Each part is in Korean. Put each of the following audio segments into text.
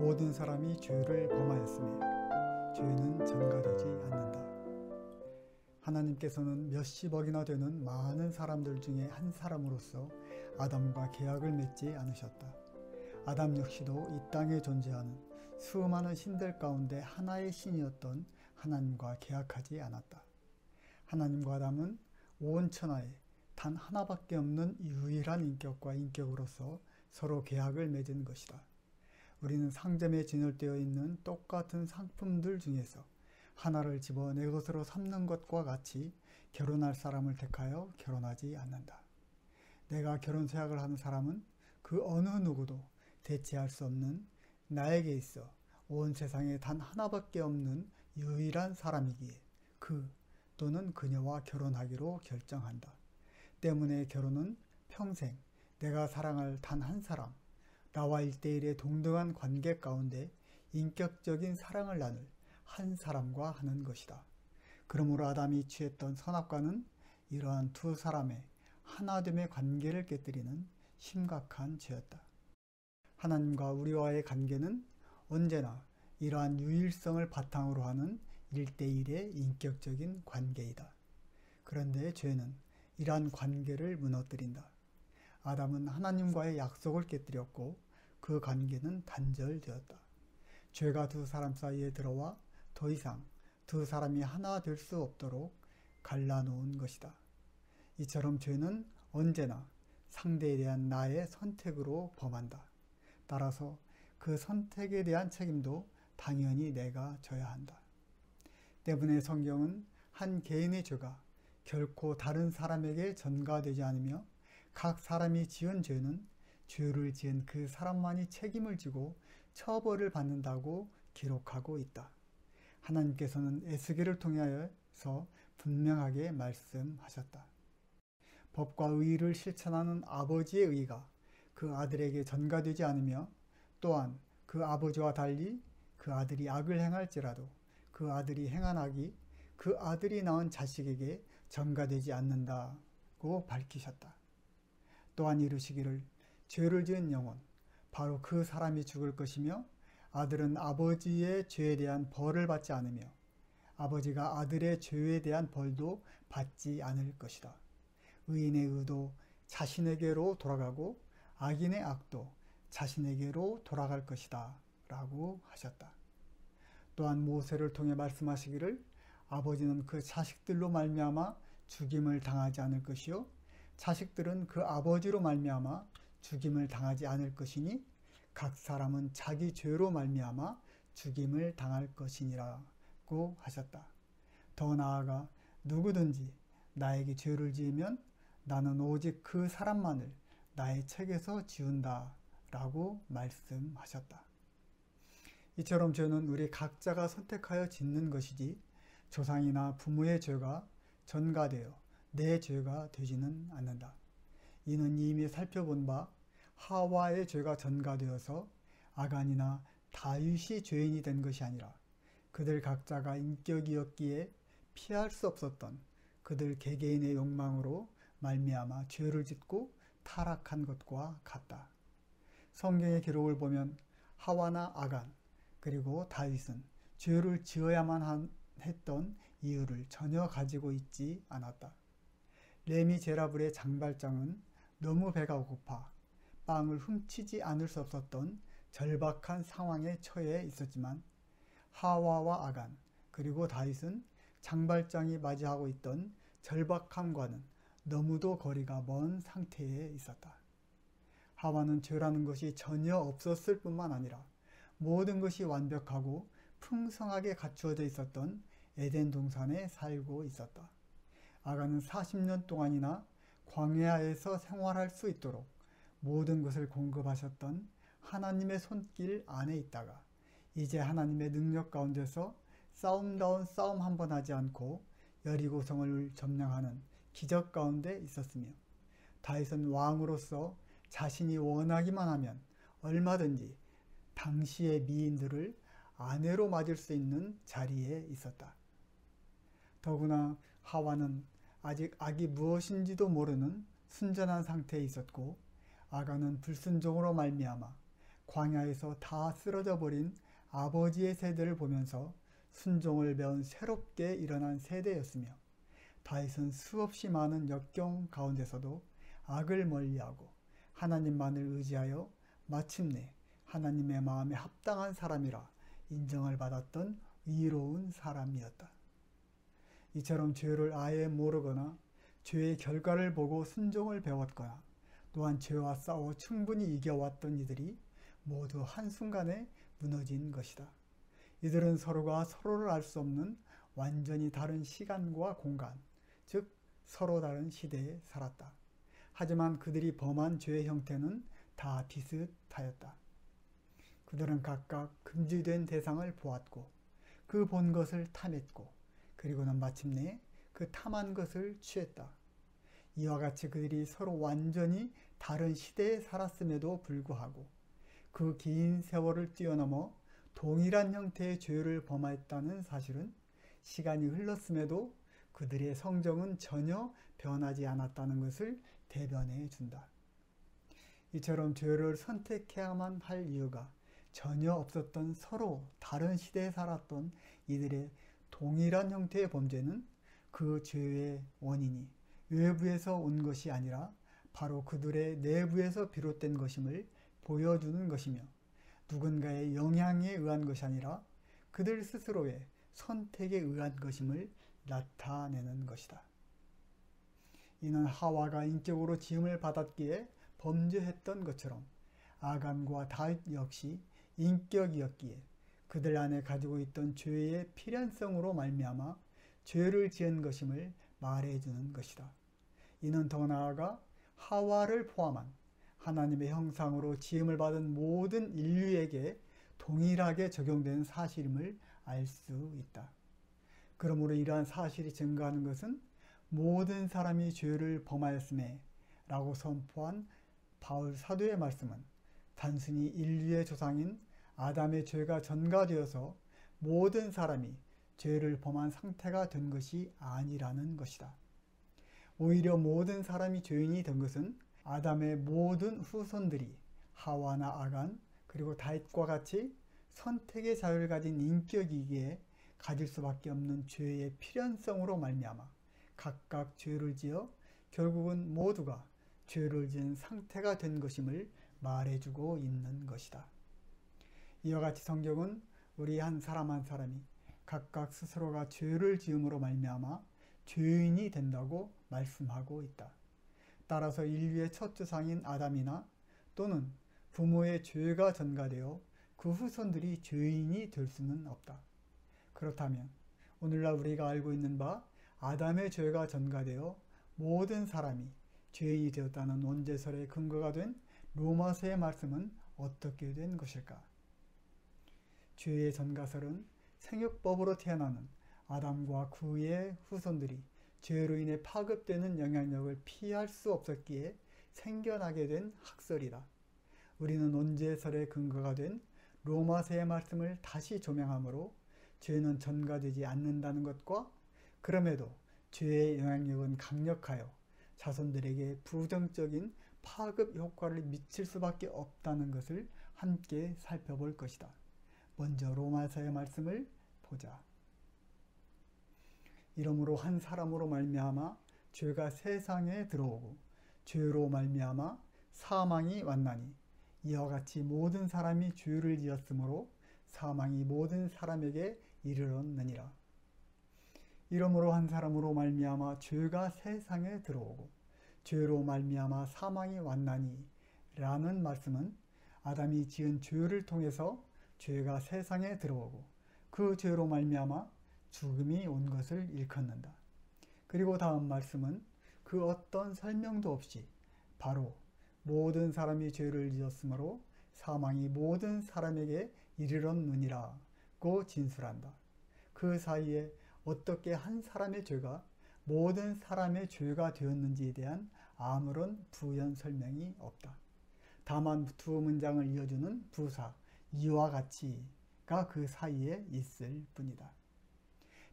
모든 사람이 죄를 범하였으며 죄는 전가되지 않는다. 하나님께서는 몇십억이나 되는 많은 사람들 중에 한 사람으로서 아담과 계약을 맺지 않으셨다. 아담 역시도 이 땅에 존재하는 수많은 신들 가운데 하나의 신이었던 하나님과 계약하지 않았다. 하나님과 아담은 온 천하에 단 하나밖에 없는 유일한 인격과 인격으로서 서로 계약을 맺은 것이다. 우리는 상점에 진열되어 있는 똑같은 상품들 중에서 하나를 집어 내 것으로 삼는 것과 같이 결혼할 사람을 택하여 결혼하지 않는다. 내가 결혼 서약을 하는 사람은 그 어느 누구도 대체할 수 없는 나에게 있어 온 세상에 단 하나밖에 없는 유일한 사람이기에 그 또는 그녀와 결혼하기로 결정한다. 때문에 결혼은 평생 내가 사랑할 단 한 사람, 나와 일대일의 동등한 관계 가운데 인격적인 사랑을 나눌 한 사람과 하는 것이다. 그러므로 아담이 취했던 선악과는 이러한 두 사람의 하나됨의 관계를 깨뜨리는 심각한 죄였다. 하나님과 우리와의 관계는 언제나 이러한 유일성을 바탕으로 하는 일대일의 인격적인 관계이다. 그런데 죄는 이러한 관계를 무너뜨린다. 아담은 하나님과의 약속을 깨뜨렸고 그 관계는 단절되었다. 죄가 두 사람 사이에 들어와 더 이상 두 사람이 하나 될 수 없도록 갈라놓은 것이다. 이처럼 죄는 언제나 상대에 대한 나의 선택으로 범한다. 따라서 그 선택에 대한 책임도 당연히 내가 져야 한다. 때문에 성경은 한 개인의 죄가 결코 다른 사람에게 전가되지 않으며 각 사람이 지은 죄는 죄를 지은 그 사람만이 책임을 지고 처벌을 받는다고 기록하고 있다. 하나님께서는 에스겔을 통하여서 분명하게 말씀하셨다. 법과 의를 실천하는 아버지의 의가 그 아들에게 전가되지 않으며 또한 그 아버지와 달리 그 아들이 악을 행할지라도 그 아들이 행한 악이 그 아들이 낳은 자식에게 전가되지 않는다고 밝히셨다. 또한 이르시기를 죄를 지은 영혼 바로 그 사람이 죽을 것이며 아들은 아버지의 죄에 대한 벌을 받지 않으며 아버지가 아들의 죄에 대한 벌도 받지 않을 것이다. 의인의 의도 자신에게로 돌아가고 악인의 악도 자신에게로 돌아갈 것이다 라고 하셨다. 또한 모세를 통해 말씀하시기를 아버지는 그 자식들로 말미암아 죽임을 당하지 않을 것이요 자식들은 그 아버지로 말미암아 죽임을 당하지 않을 것이니 각 사람은 자기 죄로 말미암아 죽임을 당할 것이니라고 하셨다. 더 나아가 누구든지 나에게 죄를 지으면 나는 오직 그 사람만을 나의 책에서 지운다 라고 말씀하셨다. 이처럼 죄는 우리 각자가 선택하여 짓는 것이지 조상이나 부모의 죄가 전가되어 내 죄가 되지는 않는다. 이는 이미 살펴본 바 하와의 죄가 전가되어서 아간이나 다윗이 죄인이 된 것이 아니라 그들 각자가 인격이었기에 피할 수 없었던 그들 개개인의 욕망으로 말미암아 죄를 짓고 타락한 것과 같다. 성경의 기록을 보면 하와나 아간 그리고 다윗은 죄를 지어야만 했던 이유를 전혀 가지고 있지 않았다. 레미제라블의 장발장은 너무 배가 고파 빵을 훔치지 않을 수 없었던 절박한 상황에 처해 있었지만 하와와 아간 그리고 다윗은 장발장이 맞이하고 있던 절박함과는 너무도 거리가 먼 상태에 있었다. 하와는 죄라는 것이 전혀 없었을 뿐만 아니라 모든 것이 완벽하고 풍성하게 갖추어져 있었던 에덴 동산에 살고 있었다. 아간은 40년 동안이나 광야에서 생활할 수 있도록 모든 것을 공급하셨던 하나님의 손길 안에 있다가 이제 하나님의 능력 가운데서 싸움다운 싸움 한 번 하지 않고 여리고성을 점령하는 기적 가운데 있었으며 다윗은 왕으로서 자신이 원하기만 하면 얼마든지 당시의 미인들을 아내로 맞을 수 있는 자리에 있었다. 더구나 하와는 아직 악이 무엇인지도 모르는 순전한 상태에 있었고 아간은 불순종으로 말미암아 광야에서 다 쓰러져 버린 아버지의 세대를 보면서 순종을 배운 새롭게 일어난 세대였으며, 다윗은 수없이 많은 역경 가운데서도 악을 멀리하고 하나님만을 의지하여 마침내 하나님의 마음에 합당한 사람이라 인정을 받았던 위로운 사람이었다. 이처럼 죄를 아예 모르거나 죄의 결과를 보고 순종을 배웠거나 또한 죄와 싸워 충분히 이겨왔던 이들이 모두 한순간에 무너진 것이다. 이들은 서로가 서로를 알 수 없는 완전히 다른 시간과 공간, 즉 서로 다른 시대에 살았다. 하지만 그들이 범한 죄의 형태는 다 비슷하였다. 그들은 각각 금지된 대상을 보았고 그 본 것을 탐했고 그리고는 마침내 그 탐한 것을 취했다. 이와 같이 그들이 서로 완전히 다른 시대에 살았음에도 불구하고 그 긴 세월을 뛰어넘어 동일한 형태의 죄를 범하였다는 사실은 시간이 흘렀음에도 그들의 성정은 전혀 변하지 않았다는 것을 대변해 준다. 이처럼 죄를 선택해야만 할 이유가 전혀 없었던 서로 다른 시대에 살았던 이들의 동일한 형태의 범죄는 그 죄의 원인이 외부에서 온 것이 아니라 바로 그들의 내부에서 비롯된 것임을 보여주는 것이며, 누군가의 영향에 의한 것이 아니라 그들 스스로의 선택에 의한 것임을 나타내는 것이다. 이는 하와가 인격으로 지음을 받았기에 범죄했던 것처럼 아간과 다윗 역시 인격이었기에 그들 안에 가지고 있던 죄의 필연성으로 말미암아 죄를 지은 것임을 말해주는 것이다. 이는 더 나아가 하와를 포함한 하나님의 형상으로 지음을 받은 모든 인류에게 동일하게 적용되는 사실임을 알 수 있다. 그러므로 이러한 사실이 증거하는 것은 모든 사람이 죄를 범하였음에 라고 선포한 바울 사도의 말씀은 단순히 인류의 조상인 아담의 죄가 전가되어서 모든 사람이 죄를 범한 상태가 된 것이 아니라는 것이다. 오히려 모든 사람이 죄인이 된 것은 아담의 모든 후손들이 하와나 아간 그리고 다윗과 같이 선택의 자유를 가진 인격이기에 가질 수밖에 없는 죄의 필연성으로 말미암아 각각 죄를 지어 결국은 모두가 죄를 지은 상태가 된 것임을 말해주고 있는 것이다. 이와 같이 성경은 우리 한 사람 한 사람이 각각 스스로가 죄를 지음으로 말미암아 죄인이 된다고 말씀하고 있다. 따라서 인류의 첫 조상인 아담이나 또는 부모의 죄가 전가되어 그 후손들이 죄인이 될 수는 없다. 그렇다면 오늘날 우리가 알고 있는 바 아담의 죄가 전가되어 모든 사람이 죄인이 되었다는 원죄설의 근거가 된 로마서의 말씀은 어떻게 된 것일까? 죄의 전가설은 생육법으로 태어나는 아담과 그의 후손들이 죄로 인해 파급되는 영향력을 피할 수 없었기에 생겨나게 된 학설이다. 우리는 원죄설의 근거가 된 로마서의 말씀을 다시 조명하므로 죄는 전가되지 않는다는 것과 그럼에도 죄의 영향력은 강력하여 자손들에게 부정적인 파급 효과를 미칠 수밖에 없다는 것을 함께 살펴볼 것이다. 먼저 로마서의 말씀을 보자. 이러므로 한 사람으로 말미암아 죄가 세상에 들어오고 죄로 말미암아 사망이 왔나니 이와 같이 모든 사람이 죄를 지었으므로 사망이 모든 사람에게 이르렀느니라. 이러므로 한 사람으로 말미암아 죄가 세상에 들어오고 죄로 말미암아 사망이 왔나니 라는 말씀은 아담이 지은 죄를 통해서 죄가 세상에 들어오고 그 죄로 말미암아 죽음이 온 것을 일컫는다. 그리고 다음 말씀은 그 어떤 설명도 없이 바로 모든 사람이 죄를 지었으므로 사망이 모든 사람에게 이르렀느니라고 진술한다. 그 사이에 어떻게 한 사람의 죄가 모든 사람의 죄가 되었는지에 대한 아무런 부연 설명이 없다. 다만 두 문장을 이어주는 부사 이와 같이가 그 사이에 있을 뿐이다.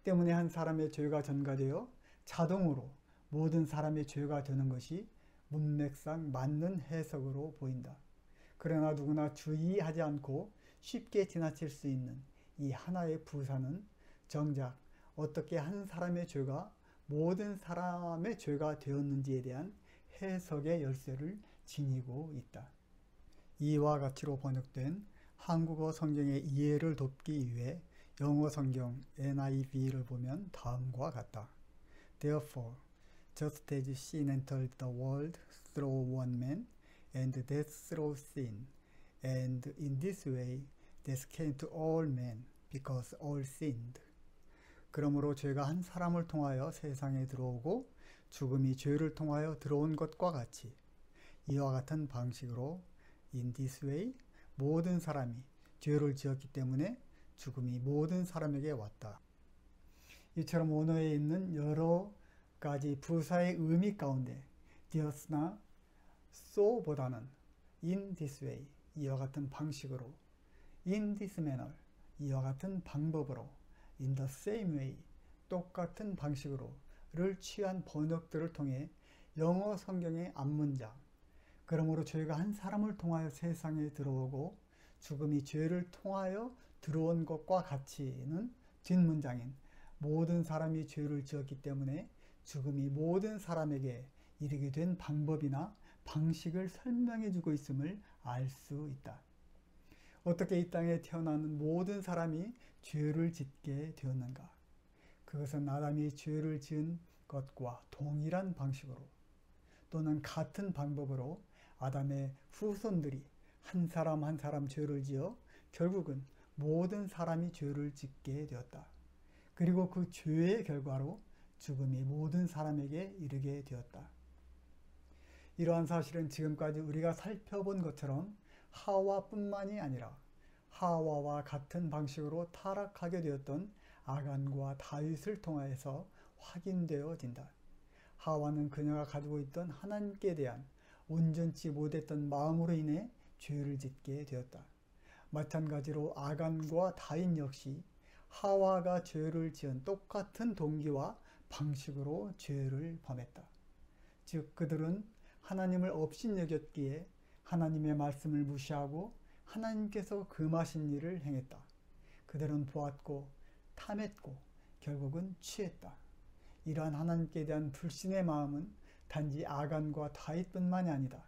때문에 한 사람의 죄가 전가되어 자동으로 모든 사람의 죄가 되는 것이 문맥상 맞는 해석으로 보인다. 그러나 누구나 주의하지 않고 쉽게 지나칠 수 있는 이 하나의 부사는 정작 어떻게 한 사람의 죄가 모든 사람의 죄가 되었는지에 대한 해석의 열쇠를 지니고 있다. 이와 같이로 번역된 한국어 성경의 이해를 돕기 위해 영어 성경 NIV를 보면 다음과 같다. Therefore, just as sin entered the world through one man, and death through sin, and in this way death came to all men, because all sinned. 그러므로 죄가 한 사람을 통하여 세상에 들어오고 죽음이 죄를 통하여 들어온 것과 같이 이와 같은 방식으로 in this way 모든 사람이 죄를 지었기 때문에 죽음이 모든 사람에게 왔다. 이처럼 원어에 있는 여러 가지 부사의 의미 가운데 thus나 so보다는 in this way 이와 같은 방식으로, in this manner 이와 같은 방법으로, in the same way 똑같은 방식으로를 취한 번역들을 통해 영어 성경의 앞문장 그러므로 죄가 한 사람을 통하여 세상에 들어오고 죽음이 죄를 통하여 들어온 것과 같이는 뒷문장인 모든 사람이 죄를 지었기 때문에 죽음이 모든 사람에게 이르게 된 방법이나 방식을 설명해 주고 있음을 알 수 있다. 어떻게 이 땅에 태어나는 모든 사람이 죄를 짓게 되었는가? 그것은 아담이 죄를 지은 것과 동일한 방식으로 또는 같은 방법으로 아담의 후손들이 한 사람 한 사람 죄를 지어 결국은 모든 사람이 죄를 짓게 되었다. 그리고 그 죄의 결과로 죽음이 모든 사람에게 이르게 되었다. 이러한 사실은 지금까지 우리가 살펴본 것처럼 하와뿐만이 아니라 하와와 같은 방식으로 타락하게 되었던 아간과 다윗을 통하여서 확인되어진다. 하와는 그녀가 가지고 있던 하나님께 대한 온전치 못했던 마음으로 인해 죄를 짓게 되었다. 마찬가지로 아간과 다윗 역시 하와가 죄를 지은 똑같은 동기와 방식으로 죄를 범했다. 즉 그들은 하나님을 업신여겼기에 하나님의 말씀을 무시하고 하나님께서 금하신 일을 행했다. 그들은 보았고 탐했고 결국은 취했다. 이러한 하나님께 대한 불신의 마음은 단지 아간과 다윗뿐만이 아니다.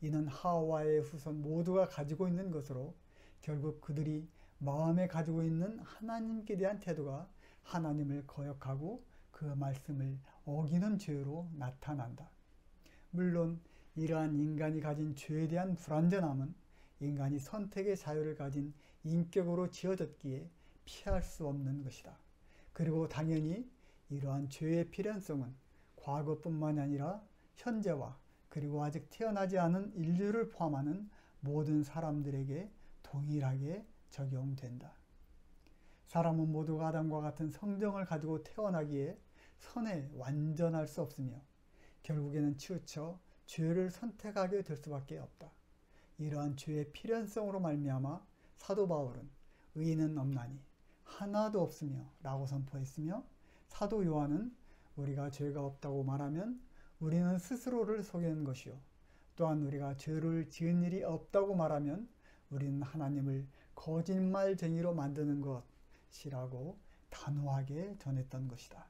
이는 하와의 후손 모두가 가지고 있는 것으로 결국 그들이 마음에 가지고 있는 하나님께 대한 태도가 하나님을 거역하고 그 말씀을 어기는 죄로 나타난다. 물론 이러한 인간이 가진 죄에 대한 불완전함은 인간이 선택의 자유를 가진 인격으로 지어졌기에 피할 수 없는 것이다. 그리고 당연히 이러한 죄의 필연성은 과거뿐만이 아니라 현재와 그리고 아직 태어나지 않은 인류를 포함하는 모든 사람들에게 동일하게 적용된다. 사람은 모두가 아담과 같은 성정을 가지고 태어나기에 선에 완전할 수 없으며 결국에는 치우쳐 죄를 선택하게 될 수밖에 없다. 이러한 죄의 필연성으로 말미암아 사도 바울은 의인은 없나니 하나도 없으며 라고 선포했으며 사도 요한은 우리가 죄가 없다고 말하면 우리는 스스로를 속이는 것이요 또한 우리가 죄를 지은 일이 없다고 말하면 우리는 하나님을 거짓말쟁이로 만드는 것이라고 단호하게 전했던 것이다.